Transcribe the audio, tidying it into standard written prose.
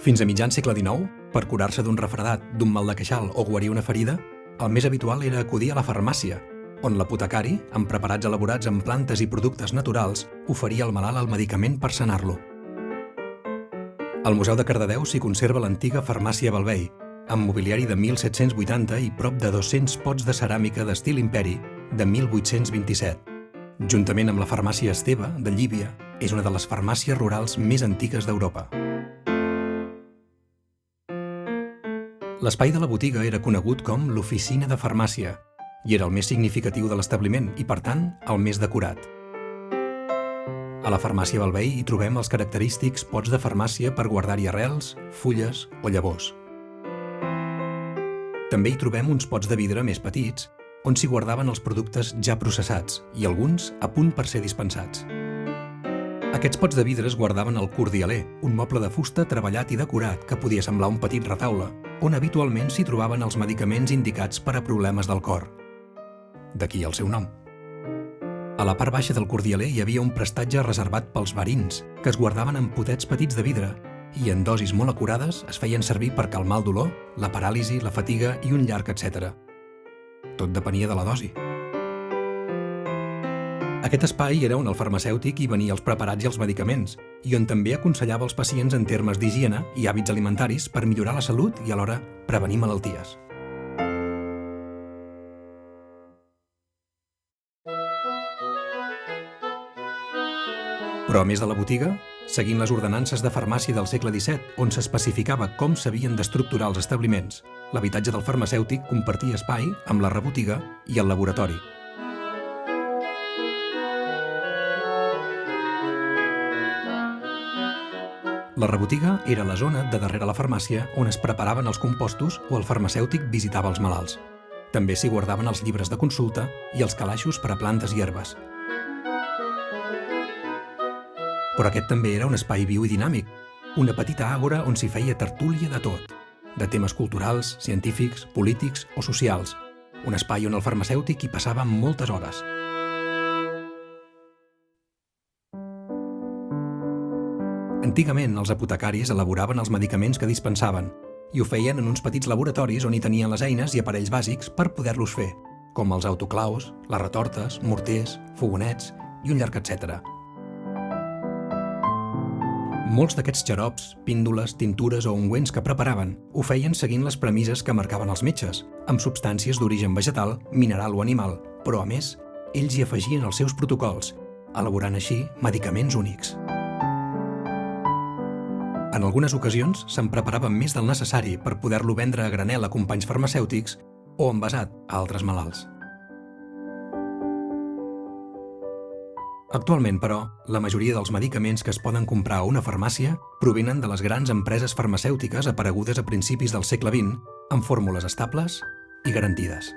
Fins a mitjan segle XIX, per curar-se d'un refredat, d'un mal de queixal o guarir una ferida, el més habitual era acudir a la farmàcia, on l'apotecari, amb preparats elaborats amb plantes i productes naturals, oferia al malalt el medicament per sanar-lo. Al Museu de Cardedeu s'hi conserva l'antiga farmàcia Balvei, amb mobiliari de 1780 i prop de 200 pots de ceràmica d'estil imperi de 1827. Juntament amb la farmàcia Esteve, de Llívia, és una de les farmàcies rurals més antigues d'Europa. L'espai de la botiga era conegut com l'oficina de farmàcia i era el més significatiu de l'establiment i, per tant, el més decorat. A la farmàcia Balvei hi trobem els característics pots de farmàcia per guardar-hi arrels, fulles o llavors. També hi trobem uns pots de vidre més petits, on s'hi guardaven els productes ja processats i alguns a punt per ser dispensats. Aquests pots de vidre es guardaven al cordialer, un moble de fusta treballat i decorat que podia semblar un petit retaule, on habitualment s'hi trobaven els medicaments indicats per a problemes del cor. D'aquí el seu nom. A la part baixa del cordialer hi havia un prestatge reservat pels verins, que es guardaven en potets petits de vidre i en dosis molt acurades es feien servir per calmar el dolor, la paràlisi, la fatiga i un llarg etc. Tot depenia de la dosi. Aquest espai era on el farmacèutic hi venia els preparats i els medicaments i on també aconsellava els pacients en termes d'higiene i hàbits alimentaris per millorar la salut i alhora prevenir malalties. Però a més de la botiga, seguint les ordenances de farmàcia del segle XVII, on s'especificava com s'havien d'estructurar els establiments, l'habitatge del farmacèutic compartia espai amb la rebotiga i el laboratori. La rebotiga era la zona de darrere la farmàcia on es preparaven els compostos o el farmacèutic visitava els malalts. També s'hi guardaven els llibres de consulta i els calaixos per a plantes i herbes. Però aquest també era un espai viu i dinàmic, una petita àgora on s'hi feia tertúlia de tot, de temes culturals, científics, polítics o socials, un espai on el farmacèutic hi passava moltes hores. Antigament, els apotecaris elaboraven els medicaments que dispensaven i ho feien en uns petits laboratoris on hi tenien les eines i aparells bàsics per poder-los fer, com els autoclaus, les retortes, morters, fogonets i un llarg etc. Molts d'aquests xarops, píndoles, tintures o ungüents que preparaven ho feien seguint les premisses que marcaven els metges, amb substàncies d'origen vegetal, mineral o animal, però a més, ells hi afegien els seus protocols, elaborant així medicaments únics. En algunes ocasions se'n preparava més del necessari per poder-lo vendre a granel a companys farmacèutics o envasat a altres malalts. Actualment, però, la majoria dels medicaments que es poden comprar a una farmàcia provenen de les grans empreses farmacèutiques aparegudes a principis del segle XX amb fórmules estables i garantides.